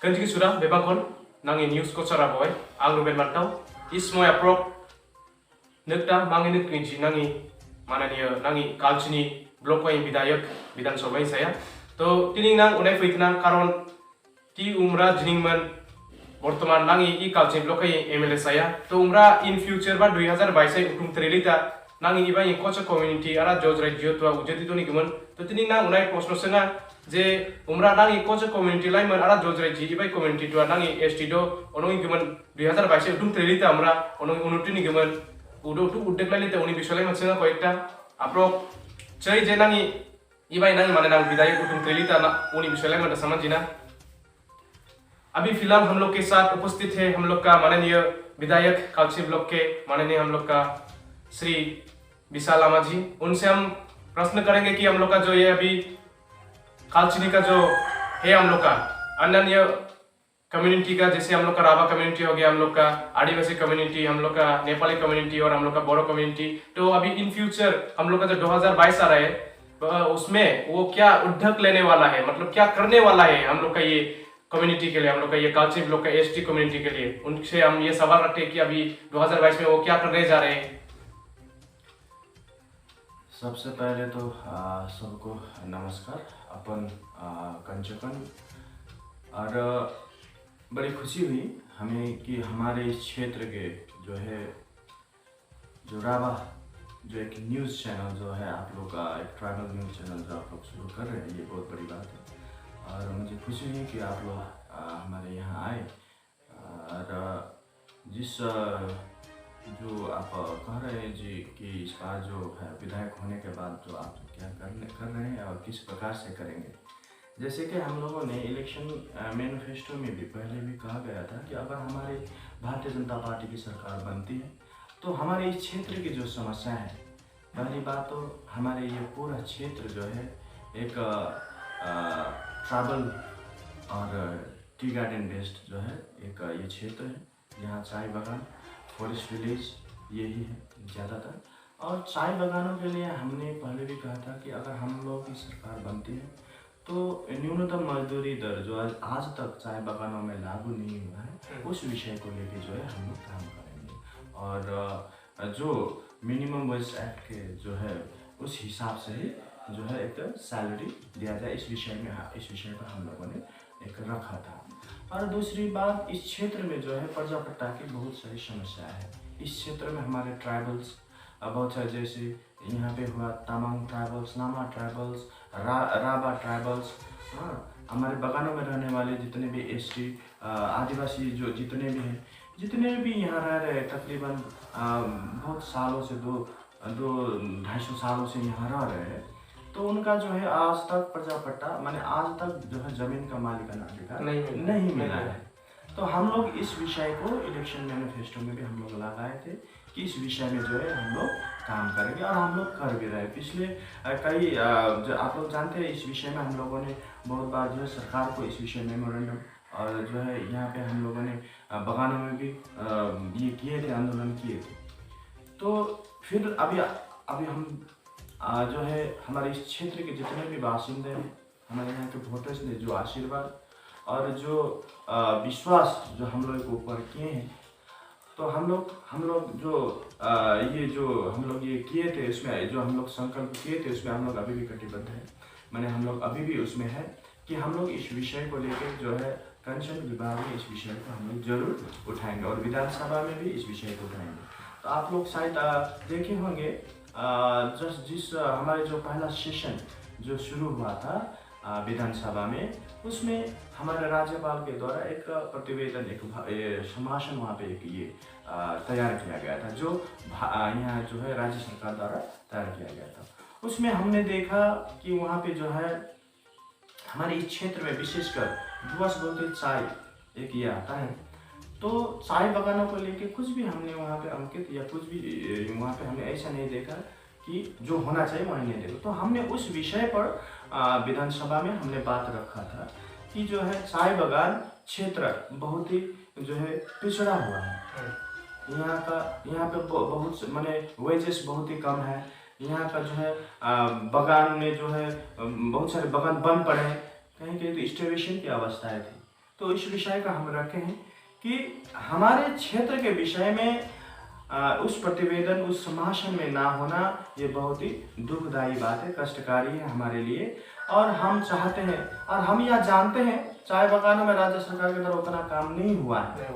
Kanji sudah bebangkon nangi news ko cara boy ang Ruben Mantau ismoy aprok nekta mangi nek kinji nangi mana dia nangi kalchini blok ko bidayak bidan sobai saya to tining nang unai fitnang karon ti umra jiningman বর্তমান নাঙি ই culture ব্লকে MLA সায়া তো উমরা in future বা 2022 উঠুম তরেলিতা নাঙি ইবা ই coach community আরা জজ রাজ্য তো উজতি তো নিগমন তো তিনি না উনাই প্রশ্ন সেনা যে উমরা নাঙি কোচ কমিউনিটি লাইমন আরা জজ রাজ্য ইবাই কমিউনিটি তো নাঙি এসটি ডো অনই গমন 2022 উঠুম তরেলিতা আমরা অনই উন্নতি নিগমন উডো টু উদ্দেক লাইলিতে উনি বিষয় মানছেনা কয়েকটা আপ্রো চাই যে নাঙি ইবাই নাঙি মানে নাং বিদায় উঠুম তরেলিতা না উনি বিষয় লাইমন समझिना अभी फिलहाल हम लोग के साथ उपस्थित है हम लोग का माननीय विधायक कालची ब्लॉक के माननीय हम लोग का श्री विशाल लामा जी। उनसे हम प्रश्न करेंगे कि हम लोग का जो ये अभी कालचिनी का जो है हम लोग का अन्य कम्युनिटी का जैसे हम लोग का राभा कम्युनिटी हो गया, हम लोग का आदिवासी कम्युनिटी, हम लोग का नेपाली कम्युनिटी और हम लोग का बोरो कम्युनिटी, तो अभी इन फ्यूचर हम लोग का जो 2022 आ रहा है उसमें वो क्या उद्योग लेने वाला है, मतलब क्या करने वाला है हम लोग का ये कम्युनिटी के लिए, हम लोग का ये कालची ब्लॉक का एसटी कम्युनिटी के लिए। उनसे हम ये सवाल रखते हैं कि अभी 2022 में वो क्या करने जा रहे हैं। सबसे पहले तो सबको नमस्कार। अपन कंचकन और बड़ी खुशी हुई हमें कि हमारे इस क्षेत्र के जो है जो राभा जो एक न्यूज़ चैनल जो है आप लोग का एक ट्राइबल न्यूज़ चैनल जो आप लोग शुरू कर रहे हैं, ये बहुत बड़ी बात है और मुझे खुशी हुई कि आप लोग हमारे यहाँ आए। और जिस जो आप कह रहे हैं जी कि इस बार जो है विधायक होने के बाद जो आप क्या कर रहे हैं और किस प्रकार से करेंगे, जैसे कि हम लोगों ने इलेक्शन मैनिफेस्टो में भी पहले भी कहा गया था कि अगर हमारी भारतीय जनता पार्टी की सरकार बनती है तो हमारे इस क्षेत्र की जो समस्या है, पहली बात तो हमारे ये पूरा क्षेत्र जो है एक ट्राइबल और टी गार्डन बेस्ड जो है एक ये क्षेत्र है जहाँ चाय बागान फॉरेस्ट विलेज यही है ज़्यादातर। और चाय बागानों के लिए हमने पहले भी कहा था कि अगर हम लोग की सरकार बनती है तो न्यूनतम मजदूरी दर जो आज तक चाय बागानों में लागू नहीं हुआ है उस विषय को लेकर जो है हम लोग काम करेंगे। और जो मिनिमम वेज एक्ट के जो है उस हिसाब से ही जो है एक सैलरी दिया जाए, इस विषय पर हम लोगों ने एक रखा था। और दूसरी बात, इस क्षेत्र में जो है प्रजापट्टा की बहुत सारी समस्या है। इस क्षेत्र में हमारे ट्राइबल्स बहुत सारे, जैसे यहाँ पे हुआ तामांग ट्राइबल्स, नामा ट्राइबल्स, राभा ट्राइबल्स, हाँ हमारे बगानों में रहने वाले जितने भी एसटी आदिवासी जो जितने भी यहाँ रह रहे हैं, तकरीबन बहुत सालों से 200-250 सालों से यहाँ रह रहे हैं, तो उनका जो है आज तक प्रजापट्टा माने आज तक जो है जमीन का मालिकाना अधिकार नहीं मिला है। तो हम लोग इस विषय को इलेक्शन मैनिफेस्टो में भी हम लोग लगाए थे कि इस विषय में जो है हम लोग काम करेंगे और हम लोग कर भी रहे। पिछले कई जो आप लोग जानते हैं इस विषय में हम लोगों ने बहुत बार जो है सरकार को इस विषय मेमोरेंडम और जो है यहाँ पे हम लोगों ने बगानों में भी ये किए थे, आंदोलन किए थे। तो फिर अभी हम जो है हमारे इस क्षेत्र के जितने भी बासिंदे हैं, हमारे यहाँ के वोटर्स ने जो आशीर्वाद और जो विश्वास जो हम लोग के ऊपर किए हैं, तो हम लोग जो हम लोग ये किए थे उसमें जो हम लोग संकल्प किए थे उसमें हम लोग अभी भी कटिबद्ध हैं। मैंने हम लोग अभी भी उसमें है कि हम लोग इस विषय को लेकर जो है कंसर्न विभाग में इस विषय को हम लोग जरूर उठाएंगे और विधानसभा में भी इस विषय को उठाएंगे। तो आप लोग शायद देखे होंगे जिस हमारे जो पहला सेशन जो शुरू हुआ था विधानसभा में, उसमें हमारे राज्यपाल के द्वारा एक प्रतिवेदन एक संभाषण वहाँ पे एक ये तैयार किया गया था जो यहाँ जो है राज्य सरकार द्वारा तैयार किया गया था। उसमें हमने देखा कि वहाँ पे जो है हमारे इस क्षेत्र में विशेषकर डुवर्स बोलते चाय एक ये आता है, तो चाय बागानों को लेके कुछ भी हमने वहाँ पे अंकित या कुछ भी वहाँ पे हमने ऐसा नहीं देखा कि जो होना चाहिए वही नहीं देखा। तो हमने उस विषय पर विधानसभा में हमने बात रखा था कि जो है चाय बागान क्षेत्र बहुत ही जो है पिछड़ा हुआ है। यहाँ पे बहुत माने वेजेस बहुत ही कम है। यहाँ का जो है बगान में जो है बहुत सारे बगान बंद पड़े हैं, कहीं कहीं तो स्टेवेशन की अवस्थाएं थी। तो तो इस विषय का हम रखे हैं कि हमारे क्षेत्र के विषय में उस प्रतिवेदन, उस संभाषण में ना होना ये बहुत ही दुखदायी बात है, कष्टकारी है हमारे लिए। और हम चाहते हैं और हम यह जानते हैं चाय बागानों में राज्य सरकार की तरफ उतना काम नहीं हुआ है,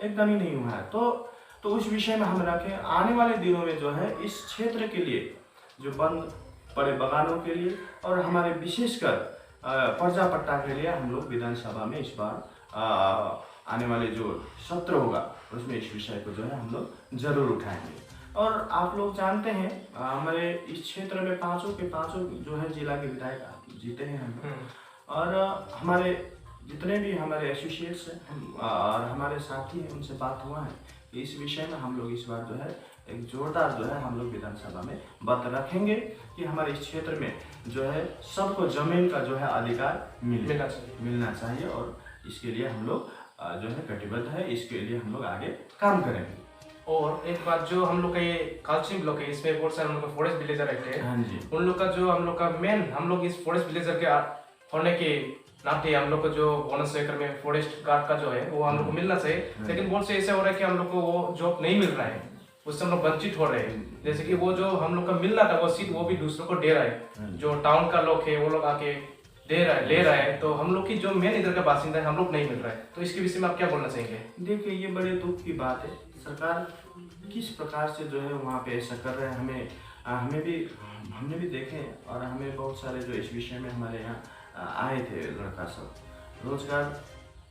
एकदम ही नहीं हुआ है। तो उस विषय में हम रखें आने वाले दिनों में जो है इस क्षेत्र के लिए, जो बंद पड़े बागानों के लिए और हमारे विशेषकर पर्जा पट्टा के लिए हम लोग विधानसभा में इस बार आने वाले जो सत्र होगा उसमें इस विषय को जो है हम लोग जरूर उठाएंगे। और आप लोग जानते हैं हमारे इस क्षेत्र में पांचों के पांचों जो है जिला के विधायक जीते हैं हम लोग। और हमारे जितने भी हमारे एसोसिएट्स हैं और हमारे साथी हैं उनसे बात हुआ है कि इस विषय में हम लोग इस बार जो है एक जोरदार जो है हम लोग विधानसभा में बात रखेंगे कि हमारे इस क्षेत्र में जो है सबको जमीन का जो है अधिकार मिलना चाहिए। और इसके लिए हम लोग जो है कटिबद्ध है, इसके लिए हम लोग आगे काम करेंगे। और एक बात, जो हम लोग का ये कालचिनी ब्लॉक है, इसमें बहुत सारे हम लोग का फॉरेस्ट विलेजर रहते हैं। हाँ जी। उन लोग का जो हम लोग का मेन, हम लोग इस फॉरेस्ट विलेजर के होने के नाते हम लोग को जो बोनस एकड़ में फॉरेस्ट गार्ड का जो है वो हम लोग को मिलना चाहिए। लेकिन बहुत से ऐसे हो रहा है कि हम लोग को वो जॉब नहीं मिल रहा है, उससे हम लोग वंचित हो रहे हैं। जैसे कि वो जो हम लोग का मिल रहा था वो सीट वो भी दूसरों को दे रहा है, जो टाउन का लोग है वो लोग आके ले रहा है। तो हम लोग की जो मेन इधर का बासिंदा है हम लोग नहीं मिल रहा है। तो इसके विषय में आप क्या बोलना चाहेंगे? देखिए ये बड़े दुख की बात है, सरकार किस प्रकार से जो है वहाँ पे ऐसा कर रहे हैं। हमने भी देखे और हमें बहुत सारे जो इस विषय में हमारे यहाँ आए थे लड़का सब। रोजगार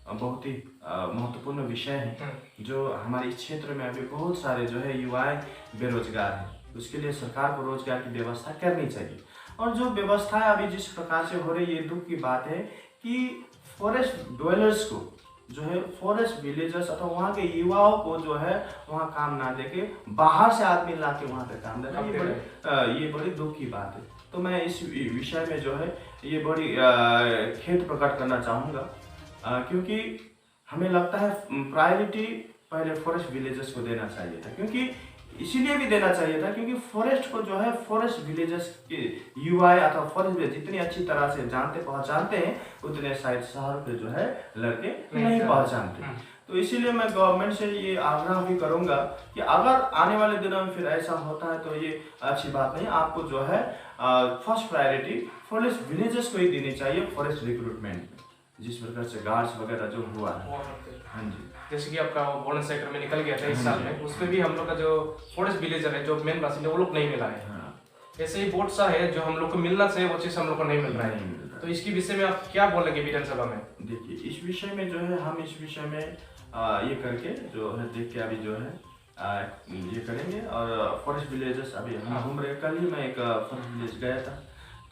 बहुत ही महत्वपूर्ण विषय है, जो हमारे इस क्षेत्र में अभी बहुत सारे जो है युवाएं बेरोजगार हैं। उसके लिए सरकार को रोजगार की व्यवस्था करनी चाहिए। और जो व्यवस्था अभी जिस प्रकार से हो रही है, ये दुख की बात है कि फॉरेस्ट ड्वेलर्स को जो है, फॉरेस्ट विलेजर्स अथवा वहाँ के युवाओं को जो है वहाँ काम ना देके बाहर से आदमी ला के वहाँ पे काम देना, ये बड़ी दुख की बात है। तो मैं इस विषय में जो है ये बड़ी खेद प्रकट करना चाहूँगा, क्योंकि हमें लगता है प्रायोरिटी पहले फॉरेस्ट विलेजर्स को देना चाहिए था। क्योंकि इसीलिए भी देना चाहिए था क्योंकि फॉरेस्ट को जो है फॉरेस्ट विलेजर्स के युवा अथवा फॉरेस्ट विलेज जितनी अच्छी तरह से पहचानते हैं उतने शायद शहर के जो है लड़के नहीं पहचानते। तो इसीलिए मैं गवर्नमेंट से ये आग्रह भी करूंगा कि अगर आने वाले दिनों में फिर ऐसा होता है तो ये अच्छी बात नहीं। आपको जो है फर्स्ट प्रायोरिटी फॉरेस्ट विलेजर्स को ही देनी चाहिए फॉरेस्ट रिक्रूटमेंट में, जिस प्रकार से गार्ड्स वगैरह जो हुआ है। हाँ जी, जैसे कि आपका वो बोनस सेक्टर में निकल गया था इस साल में, उसमें भी हम लोग का जो फॉरेस्ट विलेजर है, जो मेन बासिंदा, वो लोग नहीं मिला है। ऐसे ही बहुत सा है जो हम लोग को मिलना चाहिए, वो चीज हम लोग को नहीं मिल रहा है। तो इसके विषय में आप क्या बोलेंगे विधानसभा में? देखिए इस विषय में जो है हम इस विषय में ये करके जो है देख के अभी जो है ये करेंगे। और फॉरेस्ट विलेजेस अभी हम घूम रहे, कल ही मैं एक फॉरेस्ट विलेज गया था,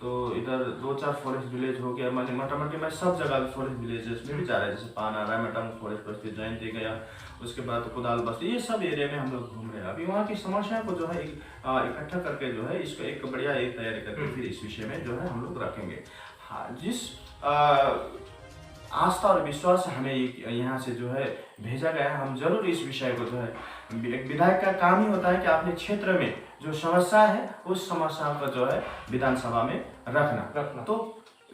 तो इधर 2-4 फॉरेस्ट विलेज हो गया। मैंने मोटामोटी मैं सब जगह फॉरेस्ट विलेजेस में भी जा रहा है, जैसे पाना रायमटम फॉरेस्ट बस्ती जयंती गया, उसके बाद कुदाल बस्ती, ये सब एरिया में हम लोग घूम रहे हैं। अभी वहाँ की समस्याओं को जो है इकट्ठा करके जो है इसको एक बढ़िया एक तैयारी करके फिर इस विषय में जो है हम लोग रखेंगे। हाँ, जिस आस्था और विश्वास से हमें यहाँ से जो है भेजा गया है, हम जरूर इस विषय को जो है, एक विधायक का काम ही होता है कि अपने क्षेत्र में जो समस्या है उस समस्या को जो है विधानसभा में रखना। तो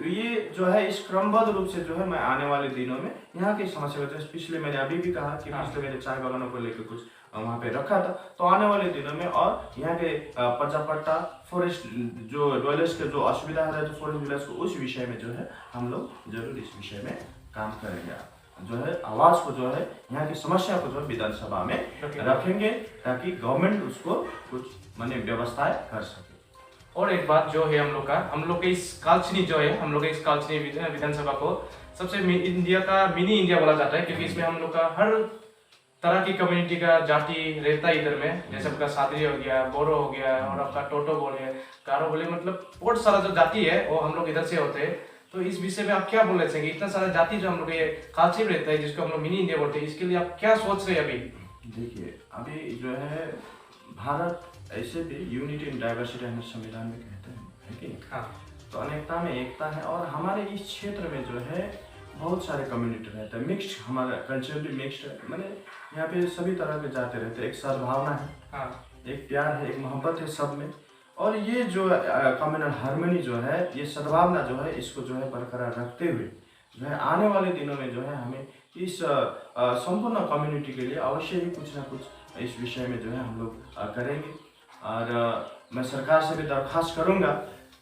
ये जो है इस क्रमबद्ध रूप से जो है मैं आने वाले दिनों में यहाँ की समस्या को, पिछले मैंने अभी भी कहा कि पिछले मैंने चाय बागानों को लेकर कुछ वहाँ पे रखा था, तो आने वाले दिनों में और यहाँ के पर्जापट्टा फॉरेस्ट जो ड्वेलर्स के जो असुविधा है जो फॉरेस्ट विलेज को, उस विषय में जो है हम लोग जरूर इस विषय में काम करेंगे। जो है आवाज को जो है यहाँ की समस्या को जो है विधानसभा में रखेंगे ताकि गवर्नमेंट उसको कुछ माने व्यवस्थाएं कर सके। और एक बात जो है हम लोग के इस कालचिनी जो है, हम लोग के इस कालचिनी विधानसभा को सबसे इंडिया का मिनी इंडिया बोला जाता है, क्योंकि इसमें हम लोग का हर तरह की कम्युनिटी का जाति रहता है इधर में। जैसे आपका सादरी हो गया, बोरो हो गया, और आपका टोटो बोले, गारो बोले, मतलब बहुत सारा जो जाति है वो हम लोग इधर से होते हैं। तो इस विषय में आप क्या बोलना चाहेंगे? इतना सारा जाति जो हम लोग ये कालची में रहता है, जिसको हम लोग मिनी इंडिया बोलते हैं, इसके लिए आप क्या सोच रहे हैं अभी? देखिए अभी जो है भारत ऐसे भी यूनिटी इन डाइवर्सिटी हमें संविधान में कहते हैं, है कि नहीं? हाँ। तो अनेकता में एकता है, और हमारे इस क्षेत्र में जो है बहुत सारे कम्युनिटी रहते हैं, मिक्स्ड, हमारा कल्चर भी मिक्स्ड है, मैंने यहाँ पे सभी तरह के जाते रहते हैं। एक सद्भावना है, हाँ। एक प्यार है, एक मोहब्बत है सब में। और ये जो कम्युनल हार्मनी जो है, ये सद्भावना जो है, इसको जो है बरकरार रखते हुए जो है आने वाले दिनों में जो है हमें इस संपूर्ण कम्युनिटी के लिए अवश्य ही कुछ ना कुछ इस विषय में जो है हम लोग करेंगे। और मैं सरकार से भी दरख्वास्त करूँगा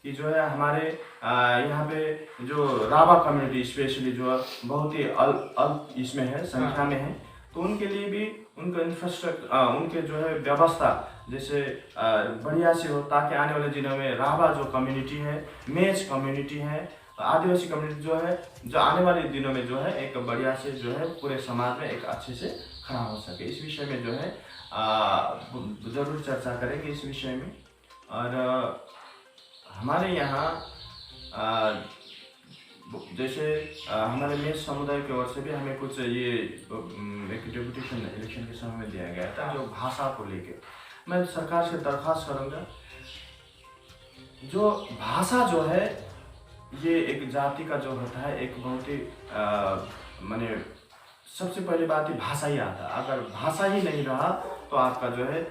कि जो है हमारे यहाँ पे जो राभा कम्युनिटी स्पेशली जो बहुत ही अल्प इसमें है, संख्या में है, तो उनके लिए भी उनका इंफ्रास्ट्रक्चर, उनके जो है व्यवस्था जैसे बढ़िया से हो, ताकि आने वाले दिनों में राभा जो कम्युनिटी है, मेच कम्युनिटी है, आदिवासी कम्युनिटी जो है, जो आने वाले दिनों में जो है एक बढ़िया से जो है पूरे समाज में एक अच्छे से खड़ा हो सके। इस विषय में जो है ज़रूर चर्चा करेंगे इस विषय में। और हमारे यहाँ जैसे हमारे मेष समुदाय की ओर से भी हमें कुछ ये एक डेपुटेशन इलेक्शन के समय में दिया गया था, जो भाषा को लेकर मैं सरकार से दरख्वास्त करूँगा। जो भाषा जो है ये एक जाति का जो होता है, एक बहुत ही माने सबसे पहली बात ही भाषा ही आता है। अगर भाषा ही नहीं रहा तो आपका जो है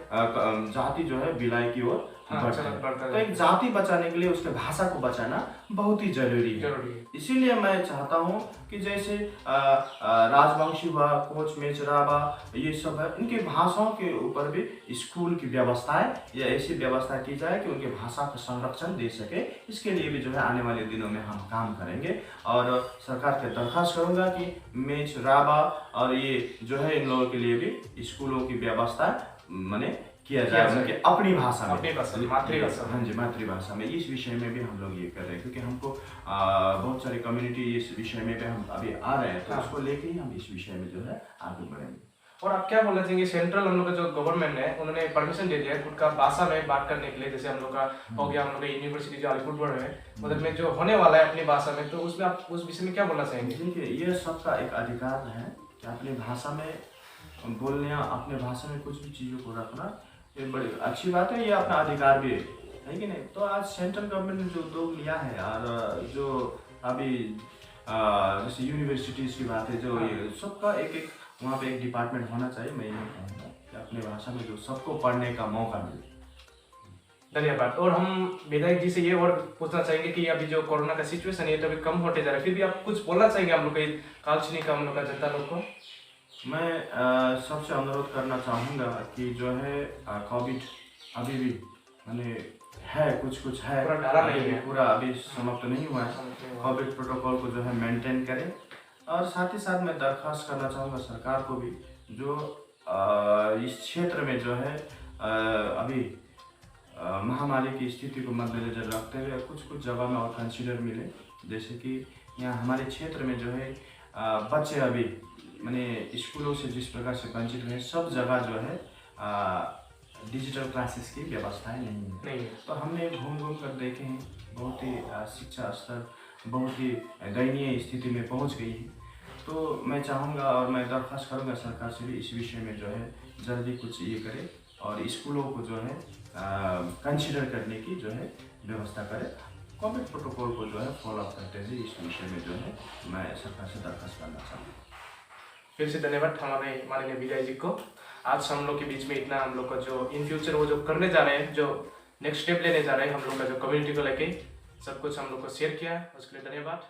जाति जो है विलय की ओर बढ़ता है। तो एक जाति बचाने के लिए उसके भाषा को बचाना बहुत ही जरूरी है। इसीलिए मैं चाहता हूँ कि जैसे राजवंशी व कोच, मेच, राभा ये सब है, इनकी भाषाओं के ऊपर भी स्कूल की व्यवस्थाएं या ऐसी व्यवस्था की जाए कि उनकी भाषा को संरक्षण दे सके। इसके लिए भी जो है आने वाले दिनों में हम काम करेंगे। और सरकार से दरख्वास्त करूँगा कि मेच, राभा और ये जो है इन लोगों के लिए भी स्कूलों की व्यवस्था माने किया जाए उनके अपनी भाषा में, मातृभाषा। हाँ जी, मातृभाषा में। इस विषय में भी हम लोग ये कर रहे हैं, क्योंकि हमको बहुत सारी कम्युनिटी इस विषय में भी हम अभी आ रहे हैं, तो उसको लेके ही हम इस विषय में जो है आगे बढ़ेंगे। और आप क्या बोलना चाहेंगे, सेंट्रल हम लोग का जो गवर्नमेंट है उन्होंने परमिशन दे दिया है खुद का भाषा में बात करने के लिए, जैसे हम लोग का हो गया, हम लोग का यूनिवर्सिटी जो अलीपुरद्वार है उधर में जो होने वाला है अपनी भाषा में, तो उसमें आप उस विषय में क्या बोलना चाहेंगे? देखिए, ये सबका एक अधिकार है कि अपनी भाषा में बोलने, अपने भाषा में कुछ भी चीज़ों को रखना, ये बड़ी अच्छी बात है, ये अपना अधिकार भी है कि नहीं। तो आज सेंट्रल गवर्नमेंट ने जो उद्योग लिया है, और जो अभी जैसे यूनिवर्सिटीज़ की बात है, जो ये सबका एक एक वहाँ पे एक डिपार्टमेंट होना चाहिए। मैं यही कहूँगा कि अपने भाषा में जो सबको पढ़ने का मौका मिले। धन्यवाद। और हम विधायक जी से ये और पूछना चाहेंगे कि अभी जो कोरोना का सिचुएशन है तो अभी कम होते जा रहा है, फिर भी आप कुछ बोलना चाहेंगे हम लोग कालचिनी का, हम लोग का जनता लोग को? मैं सबसे अनुरोध करना चाहूँगा कि जो है कोविड अभी भी माने है, कुछ है, पूरा डरा नहीं है, पूरा अभी समाप्त नहीं हुआ है। कोविड प्रोटोकॉल को जो है मेंटेन करें। और साथ ही साथ मैं दरख्वास्त करना चाहूँगा सरकार को भी, जो इस क्षेत्र में जो है अभी महामारी की स्थिति को मद्देनजर रखते हुए कुछ जगह में और कंसीडर मिले, जैसे कि यहाँ हमारे क्षेत्र में जो है बच्चे अभी माने स्कूलों से जिस प्रकार से वंचित हुए, सब जगह जो है डिजिटल क्लासेस की व्यवस्थाएं नहीं है। तो हमने घूम कर देखे हैं, बहुत ही शिक्षा स्तर बहुत ही दयनीय स्थिति में पहुंच गई है। तो मैं चाहूँगा और मैं दरख्वास्त करूँगा सरकार से भी इस विषय में जो है जल्दी कुछ ये करे और स्कूलों को जो है कंसीडर करने की जो है व्यवस्था करे। कोविड प्रोटोकॉल को जो है फॉलो अप करते हुए इस विषय में जो है मैं सरकार से दरख्वास्त करना चाहूँगा। फिर से धन्यवाद हमारे माननीय विधायक जी को। आज हम लोग के बीच में इतना, हम लोग का जो इन फ्यूचर वो जो करने जा रहे हैं, जो नेक्स्ट स्टेप लेने जा रहे हैं हम लोग का जो कम्युनिटी को लेके सब कुछ हम लोग को शेयर किया है, उसके लिए धन्यवाद।